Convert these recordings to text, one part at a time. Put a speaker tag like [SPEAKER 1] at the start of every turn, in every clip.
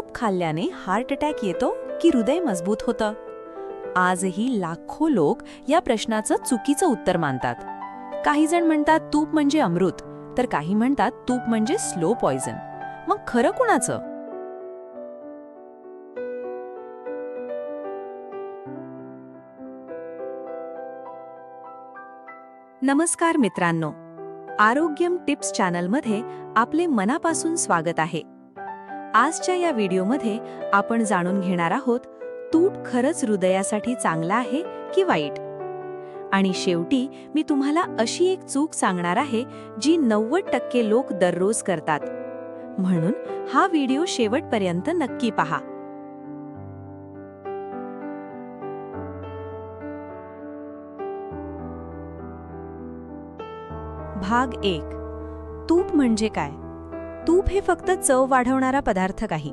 [SPEAKER 1] तूप खाल्ल्याने heart attack येतो की हृदय मजबूत होतं? आजही लाखो लोक या प्रश्नाचं चुकीचं उत्तर मानतात. काही जण म्हणतात तूप म्हणजे अमृत, तर काही म्हणतात तूप म्हणजे स्लो पॉयझन. मग खरं कुणाचं? नमस्कार मित्रांनो, आरोग्यम टिप्स चॅनलमध्ये आपले मनापासून स्वागत आहे. आजच्या या व्हिडिओमध्ये आपण जाणून घेणार आहोत, तूप खरंच हृदयासाठी चांगला आहे की वाईट. आणि शेवटी मी तुम्हाला अशी एक चूक सांगणार आहे जी 90% लोक दररोज करतात. म्हणून हा व्हिडिओ शेवटपर्यंत नक्की पहा. भाग 1. तूप म्हणजे काय? तूप हे फक्त चव वाढवणारा पदार्थ नाही.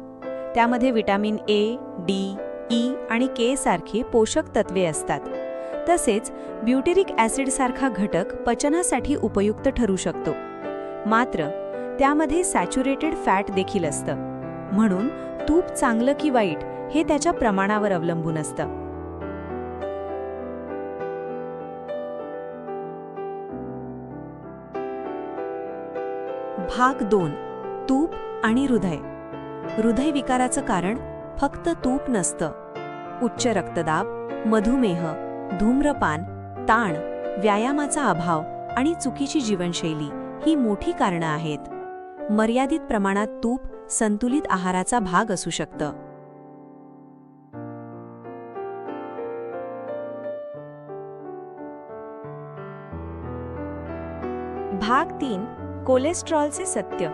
[SPEAKER 1] त्यामध्ये विटामिन ए, डी, ई आणि के सारखी पोषक तत्वे असतात. तसेच ब्युटेरिक ॲसिड सारखा घटक पचनासाठी उपयुक्त ठरू शकतो. मात्र त्यामध्ये सॅच्युरेटेड फॅट देखील असतं. म्हणून तूप चांगलं की वाईट हे त्याच्या प्रमाणावर अवलंबून असतं. भाग 2. तूप आणि हृदय. हृदयविकाराचं कारण फक्त तूप नसतं. उच्च रक्तदाब, मधुमेह, धूम्रपान, ताण, व्यायामाचा अभाव आणि चुकीची जीवनशैली ही मोठी कारणं आहेत. मर्यादित प्रमाणात तूप संतुलित आहाराचा भाग असू शकतं. भाग 3. कोलेस्ट्रॉलचे सत्य.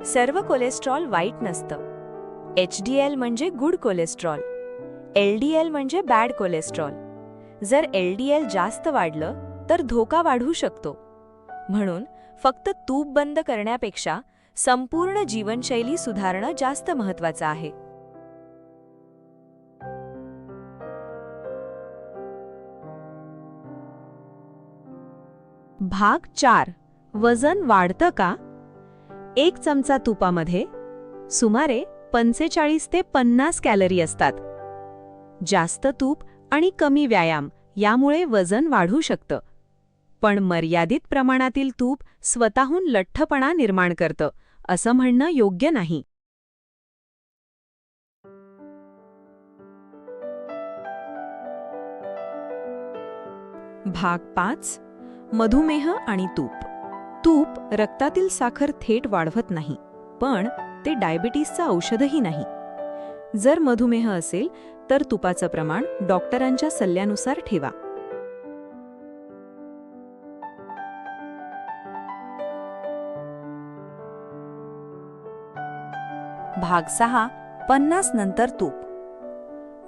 [SPEAKER 1] सर्व कोलेस्ट्रॉल वाईट नसतं. HDL म्हणजे गुड कोलेस्ट्रॉल, LDL म्हणजे बॅड कोलेस्ट्रॉल. जर LDL जास्त वाढलं तर धोका वाढू शकतो. म्हणून फक्त तूप बंद करण्यापेक्षा संपूर्ण जीवनशैली सुधारणं जास्त महत्त्वाचं आहे. भाग 4. वजन वाढतं का? 1 चमचा तुपामध्ये सुमारे 45 ते 50 कॅलरी असतात. जास्त तूप आणि कमी व्यायाम यामुळे वजन वाढू शकतं. पण मर्यादित प्रमाणातील तूप स्वतःहून लठ्ठपणा निर्माण करतं, असं म्हणणं योग्य नाही. भाग 5. मधुमेह आणि तूप. तूप रक्तातील साखर थेट वाढवत नाही, पण ते डायबिटीसचं औषधही नाही. जर मधुमेह असेल तर तुपाचं प्रमाण डॉक्टरांच्या सल्ल्यानुसार ठेवा. भाग 6. 50 नंतर तूप.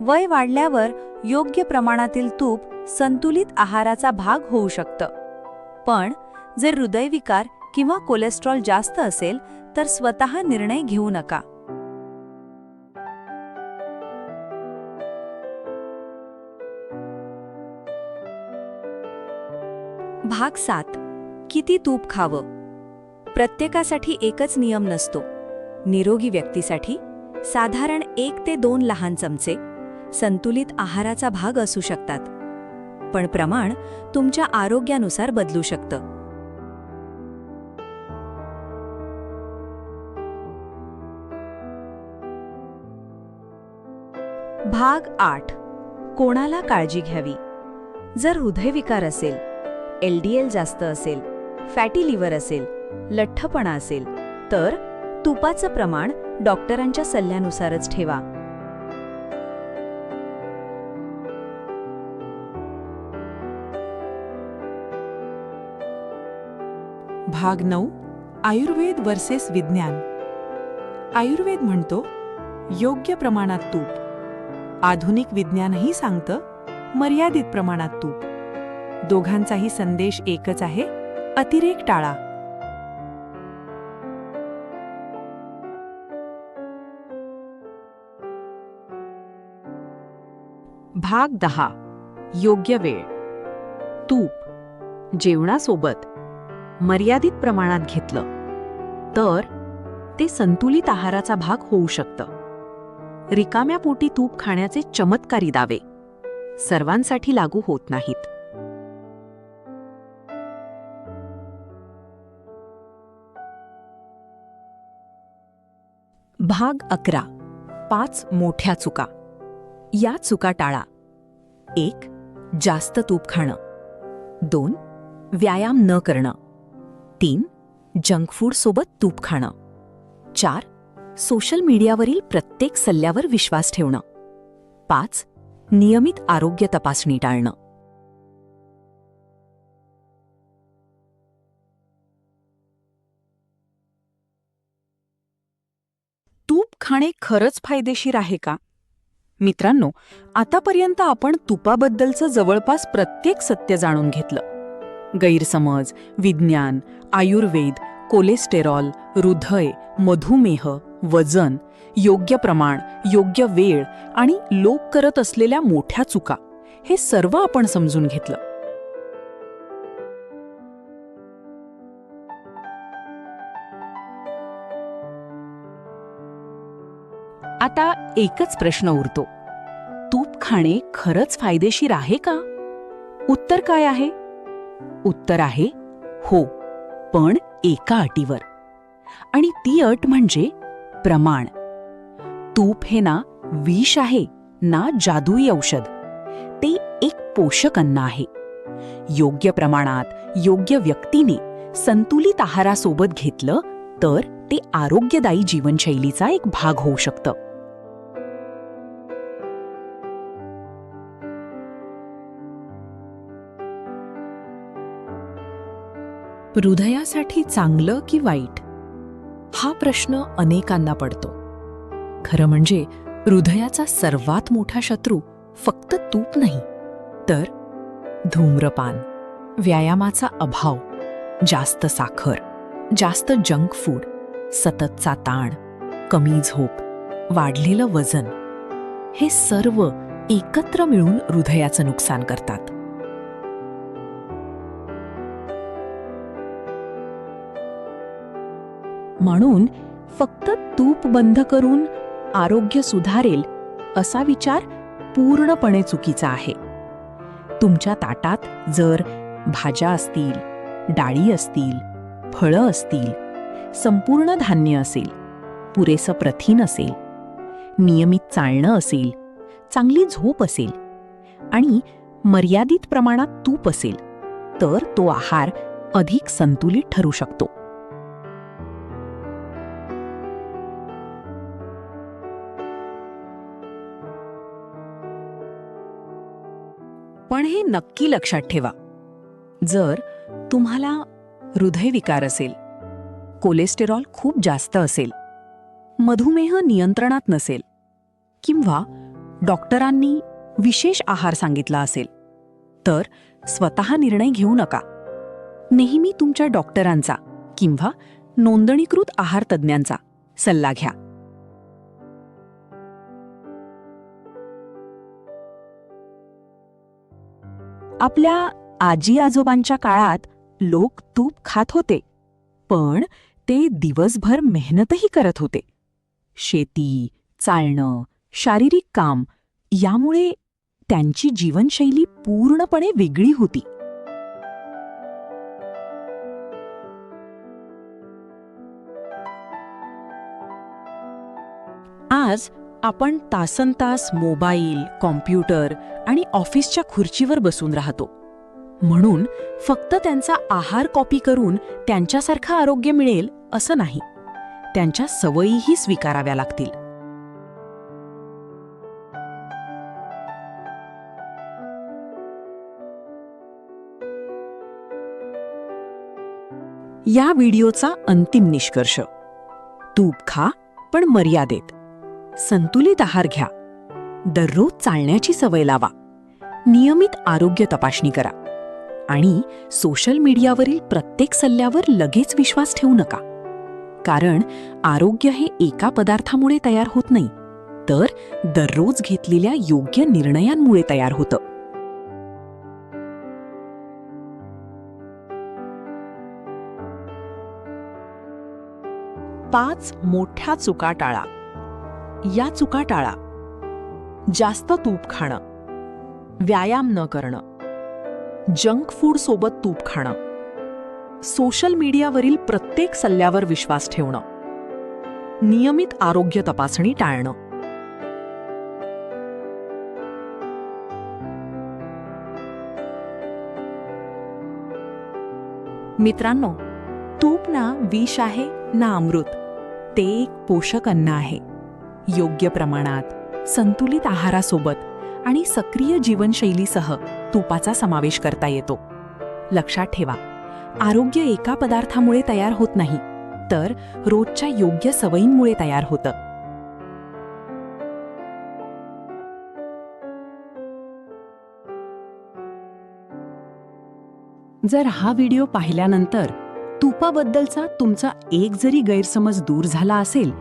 [SPEAKER 1] वय वाढल्यावर योग्य प्रमाणातील तूप संतुलित आहाराचा भाग होऊ शकतं. पण जर हृदयविकार किंवा कोलेस्ट्रॉल जास्त असेल तर स्वतः निर्णय घेऊ नका. भाग 7. किती तूप खावं? प्रत्येकासाठी एकच नियम नसतो. निरोगी व्यक्तीसाठी साधारण 1 ते 2 लहान चमचे संतुलित आहाराचा भाग असू शकतात. पण प्रमाण तुमच्या आरोग्यानुसार बदलू शकतं. भाग 8. कोणाला काळजी घ्यावी? जर हृदयविकार असेल, LDL जास्त असेल, फॅटी लिव्हर असेल, लठ्ठपणा असेल, तर तुपाचं प्रमाण डॉक्टरांच्या सल्ल्यानुसारच ठेवा.
[SPEAKER 2] भाग 9. आयुर्वेद वर्सेस विज्ञान. आयुर्वेद म्हणतो योग्य प्रमाणात तूप. आधुनिक विज्ञानही सांगतं मर्यादित प्रमाणात तूप. दोघांचाही संदेश एकच आहे, अतिरेक टाळा. भाग 10. योग्य वेळ. तूप जेवणासोबत मर्यादित प्रमाणात घेतलं तर ते संतुलित आहाराचा भाग होऊ शकतं. रिकाम्या पोटी तूप खाण्याचे चमत्कारी दावे सर्वांसाठी लागू होत नाहीत.
[SPEAKER 1] भाग 11. 5 मोठ्या चुका. या चुका टाळा. 1. जास्त तूप खाणं. 2. व्यायाम न करणं. 3. जंक फूड सोबत तूप खाणं. 4. सोशल मीडियावरील प्रत्येक सल्ल्यावर विश्वास ठेवणं. 5. नियमित आरोग्य तपासणी टाळणं.
[SPEAKER 2] तूप खाणे खरंच फायदेशीर आहे का? मित्रांनो, आतापर्यंत आपण तुपाबद्दलचं जवळपास प्रत्येक सत्य जाणून घेतलं. गैरसमज, विज्ञान, आयुर्वेद, कोलेस्टेरॉल, हृदय, मधुमेह, वजन, योग्य प्रमाण, योग्य वेळ आणि लोक करत असलेल्या मोठ्या चुका हे सर्व आपण समजून घेतलं. आता एकच प्रश्न उरतो. तूप खाणे खरंच फायदेशीर आहे का? उत्तर काय आहे? उत्तर आहे हो, पण एका अटीवर. आणि ती अट म्हणजे प्रमाण. तूप हे ना विष आहे ना जादुई औषध. ते एक पोषक अन्न आहे. योग्य प्रमाणात, योग्य व्यक्तीने, संतुलित आहारासोबत घेतलं तर ते आरोग्यदायी जीवनशैलीचा एक भाग होऊ शकतं. हृदयासाठी चांगलं की वाईट? हा प्रश्न अनेकांना पडतो. खरं म्हणजे हृदयाचा सर्वात मोठा शत्रू फक्त तूप नाही, तर धूम्रपान, व्यायामाचा अभाव, जास्त साखर, जास्त जंक फूड, सततचा ताण, कमी झोप, वाढलेलं वजन हे सर्व एकत्र मिळून हृदयाचं नुकसान करतात. म्हणून फक्त तूप बंद करून आरोग्य सुधारेल असा विचार पूर्णपणे चुकीचा आहे. तुमच्या ताटात जर भाज्या असतील, डाळी असतील, फळं असतील, संपूर्ण धान्य असेल, पुरेसं प्रथिन असेल, नियमित चालणं असेल, चांगली झोप असेल आणि मर्यादित प्रमाणात तूप असेल, तर तो आहार अधिक संतुलित ठरू शकतो. पण हे नक्की लक्षात ठेवा, जर तुम्हाला हृदयविकार असेल, कोलेस्टेरॉल खूप जास्त असेल, मधुमेह नियंत्रणात नसेल किंवा डॉक्टरांनी विशेष आहार सांगितला असेल, तर स्वतः निर्णय घेऊ नका. नेहमी तुमच्या डॉक्टरांचा किंवा नोंदणीकृत आहार तज्ज्ञांचा सल्ला घ्या. आपल्या आजी आजोबांच्या काळात लोक तूप खात होते, पण ते दिवसभर मेहनतही करत होते. शेती, चालणं, शारीरिक काम यामुळे त्यांची जीवनशैली पूर्णपणे वेगळी होती. आज आपण तासनतास मोबाईल, कॉम्प्युटर आणि ऑफिसच्या खुर्चीवर बसून राहतो. म्हणून फक्त त्यांचा आहार कॉपी करून त्यांच्यासारखं आरोग्य मिळेल असं नाही. त्यांच्या सवयीही स्वीकाराव्या लागतील. या व्हिडिओचा अंतिम निष्कर्ष: तूप खा, पण मर्यादेत. संतुलित आहार घ्या. दररोज चालण्याची सवय लावा. नियमित आरोग्य तपासणी करा. आणि सोशल मीडियावरील प्रत्येक सल्ल्यावर लगेच विश्वास ठेवू नका. कारण आरोग्य हे एका पदार्थामुळे तयार होत नाही, तर दररोज घेतलेल्या योग्य निर्णयांमुळे तयार होतं. पाच मोठ्या चुका टाळा. या चुका टाळा. जास्त तूप खाणं, व्यायाम न करणं, जंक फूड सोबत तूप खाणं, सोशल मीडियावरील प्रत्येक सल्ल्यावर विश्वास ठेवणं, नियमित आरोग्य तपासणी टाळणं. मित्रांनो, तूप ना विष आहे ना अमृत. ते एक पोषक अन्न आहे. योग्य प्रमाणात, संतुलित आहारासोबत आणि सक्रिय जीवनशैलीसह तुपाचा समावेश करता येतो. लक्षात ठेवा, आरोग्य एका पदार्थामुळे तयार होत नाही, तर रोजच्या योग्य सवयींमुळे तयार होतं. जर हा व्हिडिओ पाहिल्यानंतर तुपाबद्दलचा तुमचा एक जरी गैरसमज दूर झाला असेल,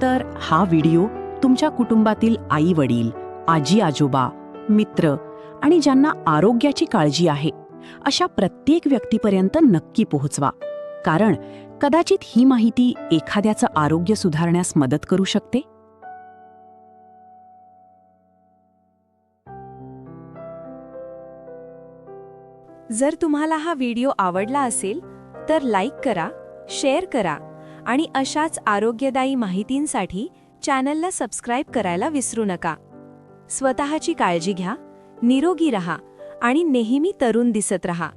[SPEAKER 2] तर हा व्हिडिओ तुमच्या कुटुंबातील आई-वडील, आजी-आजोबा, मित्र आणि ज्यांना आरोग्याची काळजी आहे अशा प्रत्येक व्यक्तीपर्यंत नक्की पोहोचवा. कारण कदाचित ही माहिती एखाद्याचं आरोग्य सुधारण्यास मदत करू शकते.
[SPEAKER 1] जर तुम्हाला हा व्हिडिओ आवडला असेल तर लाईक करा, शेअर करा आणि अशाच आरोग्यदायी माहितींसाठी चॅनलला सबस्क्राईब करायला विसरू नका. स्वतःची काळजी घ्या, निरोगी रहा आणि नेहमी तरुण दिसत रहा.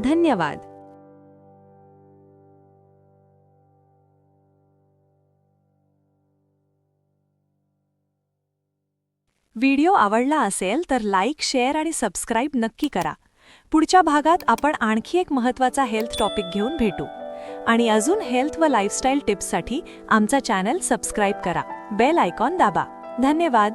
[SPEAKER 1] धन्यवाद. व्हिडिओ आवडला असेल तर लाईक, शेअर आणि सबस्क्राईब नक्की करा. पुढच्या भागात आपण आणखी एक महत्त्वाचा हेल्थ टॉपिक घेऊन भेटू. आणि अजून हेल्थ व लाईफस्टाईल टिप्ससाठी आमचा चॅनल सबस्क्राईब करा. बेल आयकॉन दाबा. धन्यवाद.